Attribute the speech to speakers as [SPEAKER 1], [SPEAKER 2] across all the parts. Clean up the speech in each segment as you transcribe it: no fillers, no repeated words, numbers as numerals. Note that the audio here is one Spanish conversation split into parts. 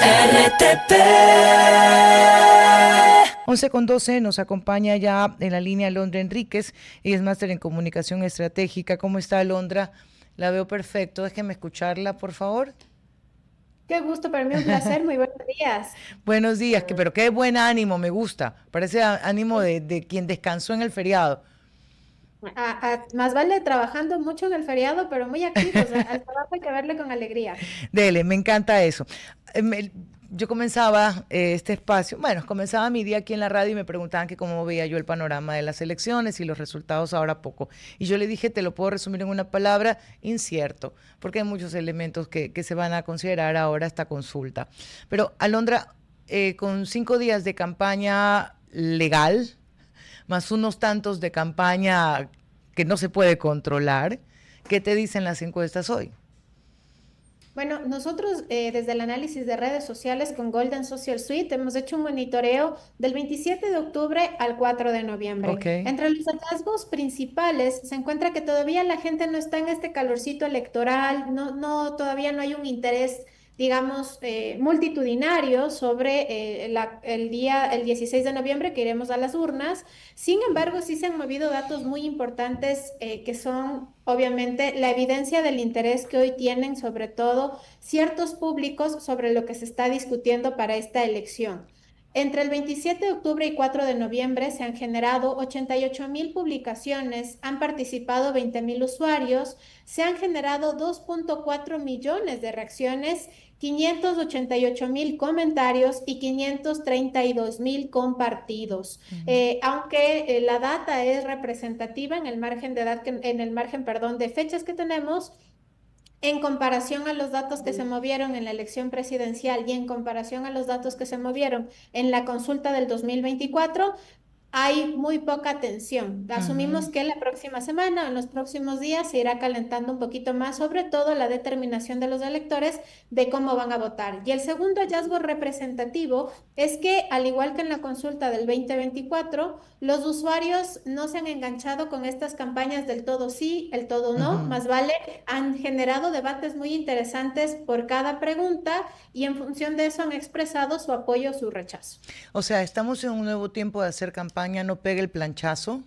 [SPEAKER 1] RTP.
[SPEAKER 2] 11:12 nos acompaña ya en la línea Alondra Enríquez, ella es máster en comunicación estratégica. ¿Cómo está, Alondra? La veo perfecto, déjeme escucharla, por favor.
[SPEAKER 3] Qué gusto, para mí un placer, muy buenos días.
[SPEAKER 2] Buenos días, pero qué buen ánimo, me gusta. Parece ánimo de quien descansó en el feriado.
[SPEAKER 3] Más vale trabajando mucho en el feriado, pero muy activos. Al trabajo hay que verle con alegría.
[SPEAKER 2] Dele, me encanta eso. Yo comenzaba este espacio, bueno, comenzaba mi día aquí en la radio y me preguntaban que cómo veía yo el panorama de las elecciones y los resultados ahora poco. Y yo le dije, te lo puedo resumir en una palabra, incierto, porque hay muchos elementos que se van a considerar ahora esta consulta. Pero, Alondra, con 5 días de campaña legal, más unos tantos de campaña que no se puede controlar, ¿qué te dicen las encuestas hoy?
[SPEAKER 3] Bueno, nosotros desde el análisis de redes sociales con Golden Social Suite hemos hecho un monitoreo del 27 de octubre al 4 de
[SPEAKER 2] Ok.
[SPEAKER 3] noviembre. Entre los hallazgos principales se encuentra que todavía la gente no está en este calorcito electoral, todavía no hay un interés, digamos, multitudinario sobre el día, el 16 de noviembre que iremos a las urnas. Sin embargo, sí se han movido datos muy importantes que son obviamente la evidencia del interés que hoy tienen sobre todo ciertos públicos sobre lo que se está discutiendo para esta elección. Entre el 27 de octubre y 4 de noviembre se han generado 88.000 publicaciones, han participado 20.000 usuarios, se han generado 2.4 millones de reacciones, 588.000 comentarios y 532.000 compartidos. Aunque la data es representativa en el margen de edad, en el margen, perdón, de fechas que tenemos, en comparación a los datos que se movieron en la elección presidencial y en comparación a los datos que se movieron en la consulta del 2024, hay muy poca tensión. Asumimos
[SPEAKER 2] Ujú.
[SPEAKER 3] que la próxima semana o en los próximos días se irá calentando un poquito más, sobre todo la determinación de los electores de cómo van a votar. Y el segundo hallazgo representativo es que, al igual que en la consulta del 2024, los usuarios no se han enganchado con estas campañas del todo sí, el todo no,
[SPEAKER 2] Ujú.
[SPEAKER 3] más vale, han generado debates muy interesantes por cada pregunta y en función de eso han expresado su apoyo o su rechazo.
[SPEAKER 2] O sea, estamos en un nuevo tiempo de hacer campaña, no pegue el planchazo.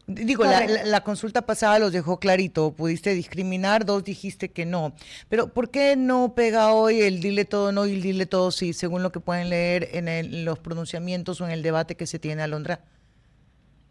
[SPEAKER 2] Digo,
[SPEAKER 3] Correcto.
[SPEAKER 2] la consulta pasada los dejó clarito, pudiste discriminar, dos dijiste que no. Pero ¿por qué no pega hoy el dile todo no y el dile todo sí, según lo que pueden leer en los pronunciamientos o en el debate que se tiene, Alondra?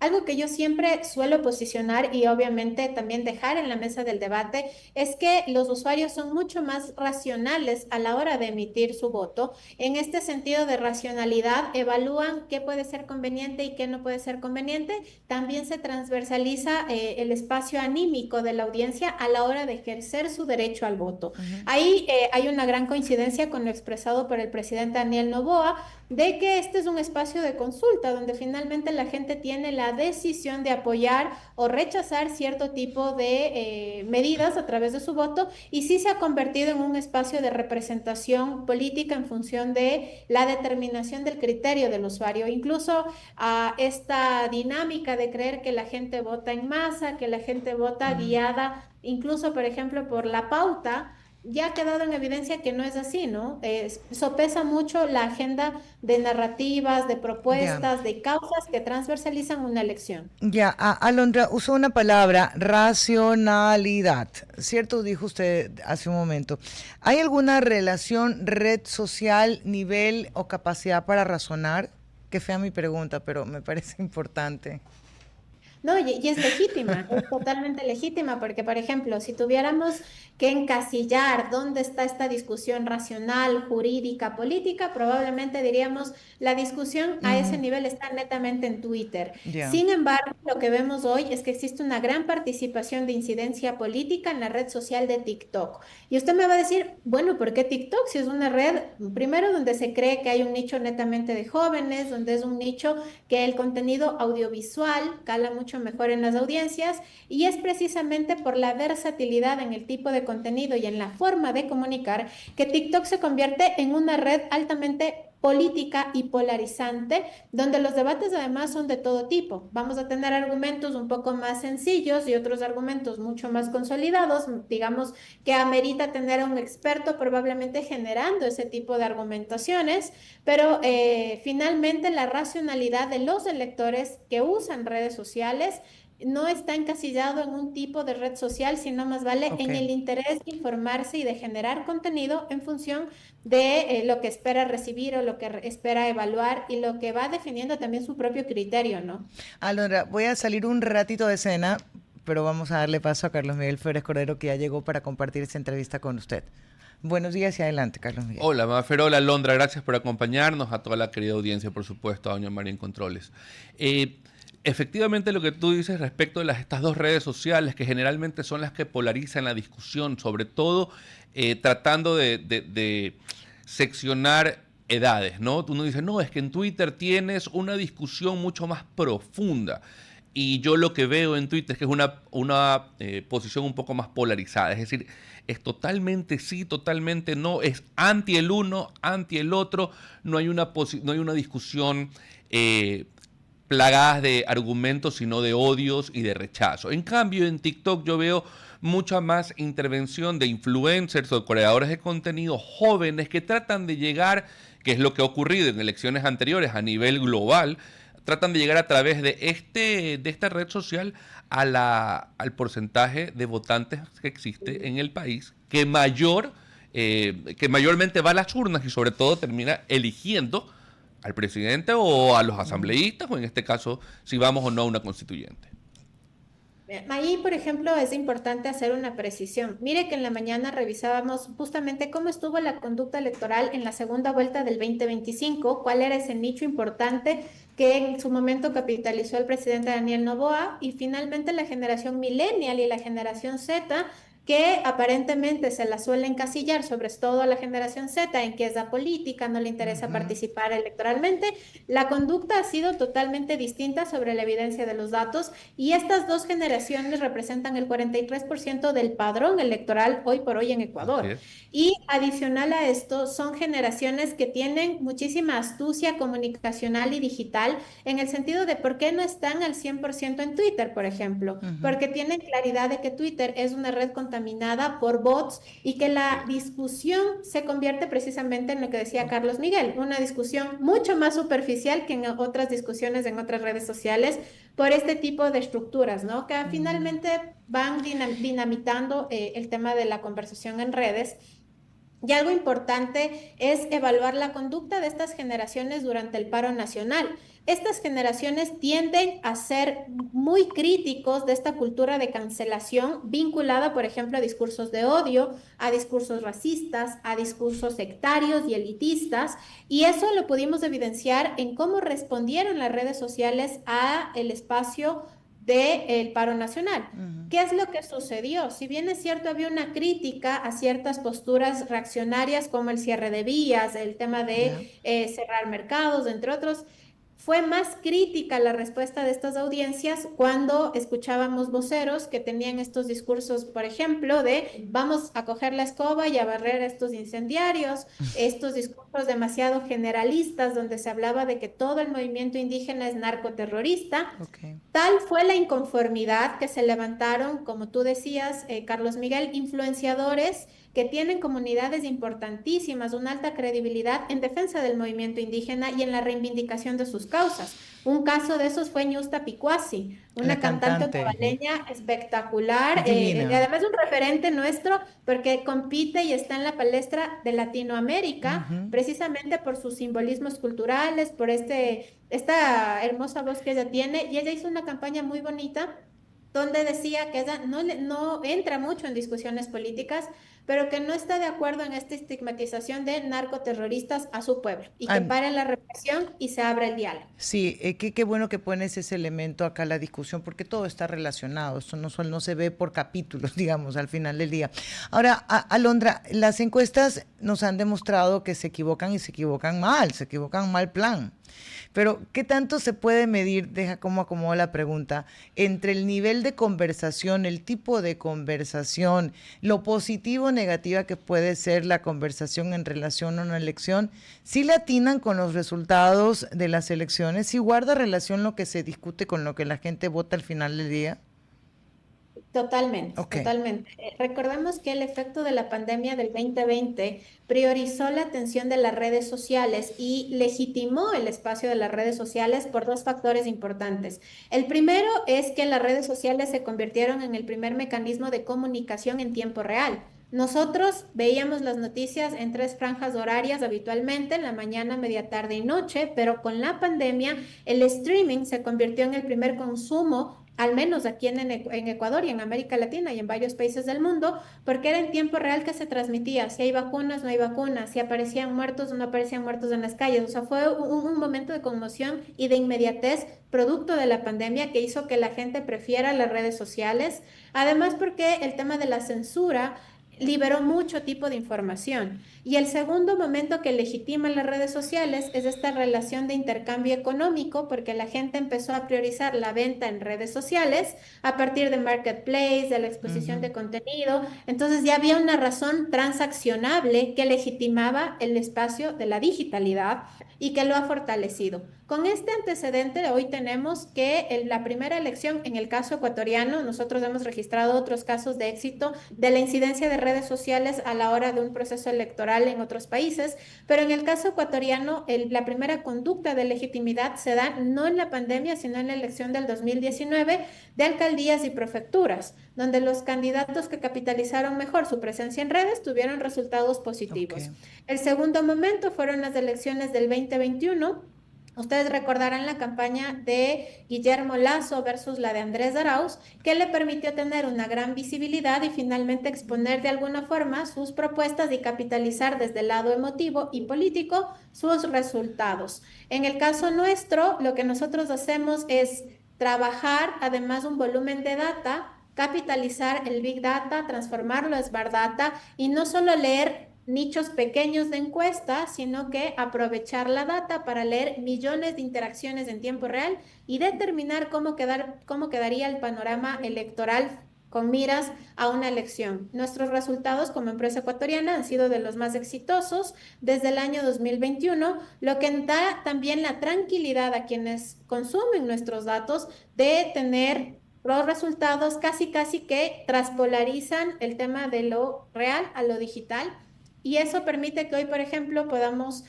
[SPEAKER 3] Algo que yo siempre suelo posicionar y obviamente también dejar en la mesa del debate es que los usuarios son mucho más racionales a la hora de emitir su voto. En este sentido de racionalidad, evalúan qué puede ser conveniente y qué no puede ser conveniente. También se transversaliza el espacio anímico de la audiencia a la hora de ejercer su derecho al voto.
[SPEAKER 2] Ujú.
[SPEAKER 3] Ahí hay una gran coincidencia con lo expresado por el presidente Daniel Noboa de que este es un espacio de consulta donde finalmente la gente tiene la decisión de apoyar o rechazar cierto tipo de medidas a través de su voto y sí se ha convertido en un espacio de representación política en función de la determinación del criterio del usuario. Incluso a esta dinámica de creer que la gente vota en masa, que la gente vota
[SPEAKER 2] Mm.
[SPEAKER 3] guiada, incluso, por ejemplo, por la pauta, ya ha quedado en evidencia que no es así, ¿no? Sopesa mucho la agenda de narrativas, de
[SPEAKER 2] Ya,
[SPEAKER 3] propuestas, de causas que transversalizan una elección.
[SPEAKER 2] ya, Alondra usó una palabra, racionalidad, ¿cierto? Dijo usted hace un momento. ¿Hay alguna relación red social, nivel o capacidad para razonar? Qué fea mi pregunta, pero me parece importante.
[SPEAKER 3] No, y es legítima, es totalmente legítima, porque, por ejemplo, si tuviéramos que encasillar dónde está esta discusión racional, jurídica, política, probablemente diríamos la discusión a ese
[SPEAKER 2] Ujú.
[SPEAKER 3] nivel está netamente en Twitter.
[SPEAKER 2] Ya.
[SPEAKER 3] Sin embargo, lo que vemos hoy es que existe una gran participación de incidencia política en la red social de TikTok. Y usted me va a decir, bueno, ¿por qué TikTok? Si es una red, primero, donde se cree que hay un nicho netamente de jóvenes, donde es un nicho que el contenido audiovisual cala mucho mejor en las audiencias y es precisamente por la versatilidad en el tipo de contenido y en la forma de comunicar que TikTok se convierte en una red altamente política y polarizante, donde los debates además son de todo tipo. Vamos a tener argumentos un poco más sencillos y otros argumentos mucho más consolidados, digamos que amerita tener a un experto probablemente generando ese tipo de argumentaciones, pero finalmente la racionalidad de los electores que usan redes sociales no está encasillado en un tipo de red social, sino más vale
[SPEAKER 2] Ok.
[SPEAKER 3] en el interés de informarse y de generar contenido en función de lo que espera recibir o lo que espera evaluar y lo que va definiendo también su propio criterio, ¿no?
[SPEAKER 2] Alondra, voy a salir un ratito de escena, pero vamos a darle paso a Carlos Miguel Flores Cordero, que ya llegó para compartir esta entrevista con usted. Buenos días y adelante, Carlos Miguel.
[SPEAKER 1] Hola, Mafer, hola, Londra, gracias por acompañarnos, a toda la querida audiencia, por supuesto, a doña María en Controles. Efectivamente, lo que tú dices respecto de estas dos redes sociales, que generalmente son las que polarizan la discusión, sobre todo tratando de seccionar edades, ¿no? Uno dice, no, es que en Twitter tienes una discusión mucho más profunda. Y yo lo que veo en Twitter es que es una posición un poco más polarizada. Es decir, es totalmente sí, totalmente no. Es anti el uno, anti el otro. No hay una discusión plagadas de argumentos, sino de odios y de rechazo. En cambio, en TikTok yo veo mucha más intervención de influencers o creadores de contenido jóvenes que tratan de llegar, que es lo que ha ocurrido en elecciones anteriores a nivel global, tratan de llegar a través de esta red social al porcentaje de votantes que existe en el país, que mayormente va a las urnas y sobre todo termina eligiendo al presidente o a los asambleístas, o en este caso, si vamos o no a una constituyente.
[SPEAKER 3] Ahí, por ejemplo, es importante hacer una precisión. Mire que en la mañana revisábamos justamente cómo estuvo la conducta electoral en la segunda vuelta del 2025, cuál era ese nicho importante que en su momento capitalizó el presidente Daniel Noboa y finalmente la generación millennial y la generación Z que aparentemente se la suele encasillar, sobre todo a la generación Z, en que es apolítica, no le interesa participar electoralmente. La conducta ha sido totalmente distinta sobre la evidencia de los datos y estas dos generaciones representan el 43% del padrón electoral hoy por hoy en Ecuador. Y adicional a esto, son generaciones que tienen muchísima astucia comunicacional y digital en el sentido de por qué no están al 100% en Twitter, por ejemplo, porque tienen claridad de que Twitter es una red contaminada por bots y que la discusión se convierte precisamente en lo que decía Carlos Miguel, una discusión mucho más superficial que en otras discusiones en otras redes sociales por este tipo de estructuras, ¿no? Que finalmente van dinamitando el tema de la conversación en redes. Y algo importante es evaluar la conducta de estas generaciones durante el paro nacional. Estas generaciones tienden a ser muy críticos de esta cultura de cancelación vinculada, por ejemplo, a discursos de odio, a discursos racistas, a discursos sectarios y elitistas. Y eso lo pudimos evidenciar en cómo respondieron las redes sociales a el espacio del paro nacional. ¿Qué es lo que sucedió? Si bien es cierto, había una crítica a ciertas posturas reaccionarias como el cierre de vías, el tema de cerrar mercados, entre otros, fue más crítica la respuesta de estas audiencias cuando escuchábamos voceros que tenían estos discursos, por ejemplo, de vamos a coger la escoba y a barrer a estos incendiarios, estos discursos demasiado generalistas donde se hablaba de que todo el movimiento indígena es narcoterrorista. Tal fue la inconformidad que se levantaron, como tú decías, Carlos Miguel, influenciadores que tienen comunidades importantísimas, una alta credibilidad en defensa del movimiento indígena y en la reivindicación de sus causas. Un caso de esos fue Ñusta Picuasi, una cantante otavaleña espectacular, además un referente nuestro porque compite y está en la palestra de Latinoamérica, precisamente por sus simbolismos culturales, por esta hermosa voz que ella tiene, y ella hizo una campaña muy bonita donde decía que ella no entra mucho en discusiones políticas, pero que no está de acuerdo en esta estigmatización de narcoterroristas a su pueblo y que pare la represión y se abra el diálogo.
[SPEAKER 2] Sí, qué bueno que pones ese elemento acá a la discusión, porque todo está relacionado, esto no se ve por capítulos, digamos, al final del día. Ahora, Alondra, las encuestas nos han demostrado que se equivocan y se equivocan mal plan. Pero, ¿qué tanto se puede medir, deja cómo acomodo la pregunta, entre el nivel de conversación, el tipo de conversación, lo positivo, negativa que puede ser la conversación en relación a una elección, sí la atinan con los resultados de las elecciones, sí guarda relación lo que se discute con lo que la gente vota al final del día.
[SPEAKER 3] Totalmente,
[SPEAKER 2] Ok.
[SPEAKER 3] totalmente. Recordemos que el efecto de la pandemia del 2020 priorizó la atención de las redes sociales y legitimó el espacio de las redes sociales por dos factores importantes. El primero es que las redes sociales se convirtieron en el primer mecanismo de comunicación en tiempo real. Nosotros veíamos las noticias en tres franjas horarias habitualmente, en la mañana, media tarde y noche, pero con la pandemia el streaming se convirtió en el primer consumo, al menos aquí en Ecuador y en América Latina y en varios países del mundo, porque era en tiempo real que se transmitía si hay vacunas, no hay vacunas, si aparecían muertos o no aparecían muertos en las calles. O sea, fue un momento de conmoción y de inmediatez producto de la pandemia que hizo que la gente prefiera las redes sociales. Además, porque el tema de la censura liberó mucho tipo de información. Y el segundo momento que legitima las redes sociales es esta relación de intercambio económico, porque la gente empezó a priorizar la venta en redes sociales a partir de marketplace, de la exposición
[SPEAKER 2] Ujú.
[SPEAKER 3] de contenido. Entonces ya había una razón transaccionable que legitimaba el espacio de la digitalidad y que lo ha fortalecido. Con este antecedente, hoy tenemos que la primera elección, en el caso ecuatoriano, nosotros hemos registrado otros casos de éxito de la incidencia de redes sociales a la hora de un proceso electoral en otros países, pero en el caso ecuatoriano, la primera conducta de legitimidad se da no en la pandemia, sino en la elección del 2019 de alcaldías y prefecturas, donde los candidatos que capitalizaron mejor su presencia en redes tuvieron resultados
[SPEAKER 2] Ok.
[SPEAKER 3] positivos. El segundo momento fueron las elecciones del 2021. Ustedes recordarán la campaña de Guillermo Lasso versus la de Andrés Arauz, que le permitió tener una gran visibilidad y finalmente exponer de alguna forma sus propuestas y capitalizar desde el lado emotivo y político sus resultados. En el caso nuestro, lo que nosotros hacemos es trabajar además un volumen de data, capitalizar el Big Data, transformarlo a Smart Data y no solo leer nichos pequeños de encuestas, sino que aprovechar la data para leer millones de interacciones en tiempo real y determinar cómo quedaría el panorama electoral con miras a una elección. Nuestros resultados como empresa ecuatoriana han sido de los más exitosos desde el año 2021, lo que da también la tranquilidad a quienes consumen nuestros datos de tener los resultados casi que traspolarizan el tema de lo real a lo digital y eso permite que hoy, por ejemplo, podamos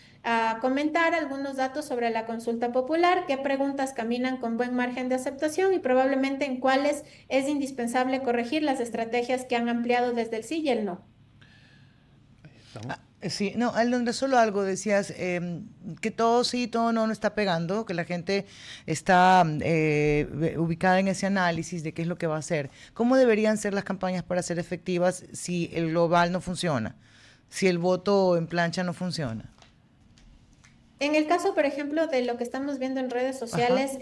[SPEAKER 3] comentar algunos datos sobre la consulta popular, qué preguntas caminan con buen margen de aceptación y probablemente en cuáles es indispensable corregir las estrategias que han ampliado desde el sí y el no.
[SPEAKER 1] ¿Estamos?
[SPEAKER 2] Sí, no, Alondra, solo algo decías, que todo sí, todo no, no está pegando, que la gente está ubicada en ese análisis de qué es lo que va a hacer. ¿Cómo deberían ser las campañas para ser efectivas si el global no funciona? Si el voto en plancha no funciona.
[SPEAKER 3] En el caso, por ejemplo, de lo que estamos viendo en redes
[SPEAKER 2] Ajá.
[SPEAKER 3] sociales,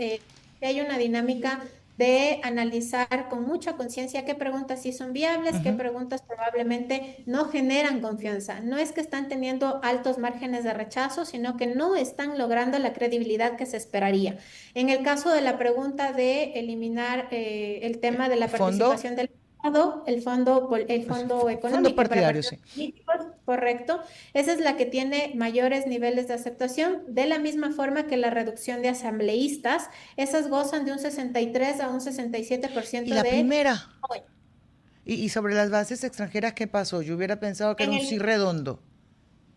[SPEAKER 3] hay una dinámica de analizar con mucha conciencia qué preguntas sí son viables, qué
[SPEAKER 2] Ujú.
[SPEAKER 3] preguntas probablemente no generan confianza. No es que están teniendo altos márgenes de rechazo, sino que no están logrando la credibilidad que se esperaría. En el caso de la pregunta de eliminar el tema de la
[SPEAKER 2] Fondo,
[SPEAKER 3] participación del Estado, el fondo
[SPEAKER 2] fondo
[SPEAKER 3] económico para
[SPEAKER 2] partidario,
[SPEAKER 3] partidos
[SPEAKER 2] sí.
[SPEAKER 3] políticos, correcto. Esa es la que tiene mayores niveles de aceptación, de la misma forma que la reducción de asambleístas. Esas gozan de un 63 a un
[SPEAKER 2] Y
[SPEAKER 3] 67%
[SPEAKER 2] la
[SPEAKER 3] de
[SPEAKER 2] primera,
[SPEAKER 3] apoyo.
[SPEAKER 2] y sobre las bases extranjeras, ¿qué pasó? Yo hubiera pensado que era
[SPEAKER 3] En
[SPEAKER 2] un sí
[SPEAKER 3] el,
[SPEAKER 2] redondo.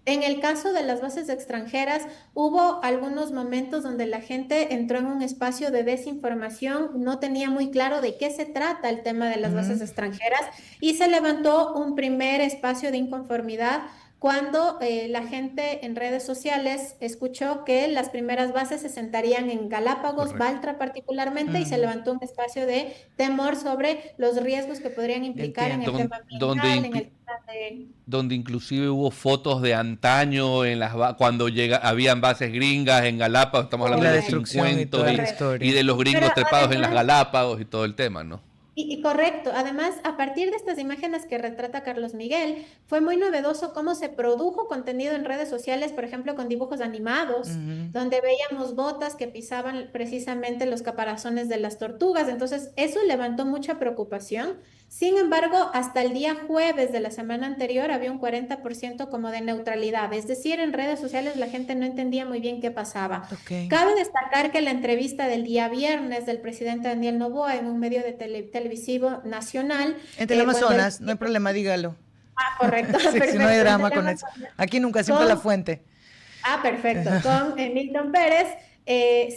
[SPEAKER 3] en el caso de las bases extranjeras, hubo algunos momentos donde la gente entró en un espacio de desinformación, no tenía muy claro de qué se trata el tema de las bases
[SPEAKER 2] Ujú.
[SPEAKER 3] extranjeras y se levantó un primer espacio de inconformidad cuando la gente en redes sociales escuchó que las primeras bases se sentarían en Galápagos,
[SPEAKER 1] Correcto.
[SPEAKER 3] Baltra particularmente, y se
[SPEAKER 2] Ujú.
[SPEAKER 3] levantó un espacio de temor sobre los riesgos que podrían implicar en
[SPEAKER 2] Entiendo.
[SPEAKER 3] el tema
[SPEAKER 1] Donde,
[SPEAKER 3] ambiental, en el tema de...
[SPEAKER 1] donde inclusive hubo fotos de antaño en cuando habían bases gringas en Galápagos, estamos
[SPEAKER 2] Y
[SPEAKER 1] hablando
[SPEAKER 2] la
[SPEAKER 1] de los
[SPEAKER 2] destrucción y
[SPEAKER 1] 50
[SPEAKER 2] toda la
[SPEAKER 3] Correcto.
[SPEAKER 1] y
[SPEAKER 2] historia.
[SPEAKER 1] de los
[SPEAKER 3] Pero
[SPEAKER 1] gringos trepados en las
[SPEAKER 3] además,
[SPEAKER 1] Galápagos y todo el tema, ¿no?
[SPEAKER 3] y correcto, además, a partir de estas imágenes que retrata Carlos Miguel, fue muy novedoso cómo se produjo contenido en redes sociales, por ejemplo, con dibujos animados,
[SPEAKER 2] Ujú.
[SPEAKER 3] donde veíamos botas que pisaban precisamente los caparazones de las tortugas. Entonces, eso levantó mucha preocupación. Sin embargo, hasta el día jueves de la semana anterior había un 40% como de neutralidad, es decir, en redes sociales la gente no entendía muy bien qué pasaba.
[SPEAKER 2] Ok.
[SPEAKER 3] Cabe destacar que la entrevista del día viernes del presidente Daniel Noboa en un medio de televisivo nacional,
[SPEAKER 2] En
[SPEAKER 3] cuando él...
[SPEAKER 2] Teleamazonas, no hay problema, dígalo.
[SPEAKER 3] Ah, correcto,
[SPEAKER 2] Sí, si no hay
[SPEAKER 3] perfecto.
[SPEAKER 2] drama con eso. Aquí nunca, siempre la
[SPEAKER 3] Con
[SPEAKER 2] fuente.
[SPEAKER 3] perfecto. Con Milton Pérez,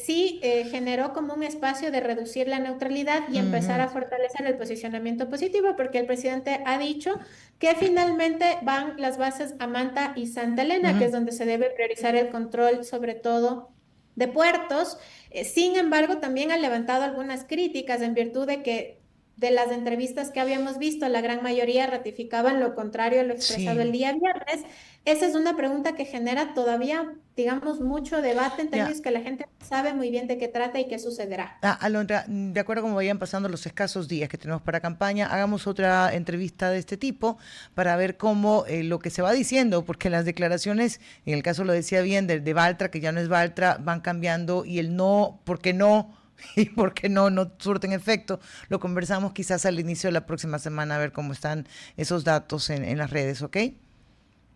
[SPEAKER 3] sí generó como un espacio de reducir la neutralidad y empezar
[SPEAKER 2] Ujú.
[SPEAKER 3] a fortalecer el posicionamiento positivo, porque el presidente ha dicho que finalmente van las bases a Manta y Santa Elena, que
[SPEAKER 2] Ujú.
[SPEAKER 3] es donde se debe priorizar el control, sobre todo de puertos. Sin embargo, también ha levantado algunas críticas en virtud de que de las entrevistas que habíamos visto, la gran mayoría ratificaban lo contrario a lo expresado el
[SPEAKER 2] Sí,
[SPEAKER 3] día viernes. Esa es una pregunta que genera todavía, digamos, mucho debate en
[SPEAKER 2] ya.
[SPEAKER 3] términos que la gente no sabe muy bien de qué trata y qué sucederá.
[SPEAKER 2] Alondra, de acuerdo a cómo vayan pasando los escasos días que tenemos para campaña, hagamos otra entrevista de este tipo para ver cómo lo que se va diciendo, porque las declaraciones, en el caso lo decía bien, de Valtra, que ya no es Valtra, van cambiando y el no, ¿por qué no? Y por qué no, no surten efecto. Lo conversamos quizás al inicio de la próxima semana a ver cómo están esos datos en las redes, ¿ok?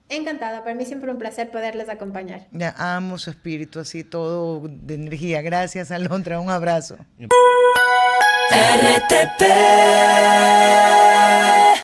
[SPEAKER 3] Encantada, para mí siempre un placer poderles acompañar.
[SPEAKER 2] Ya amo su espíritu, así todo de energía. Gracias, Alondra, un abrazo.
[SPEAKER 4] RTP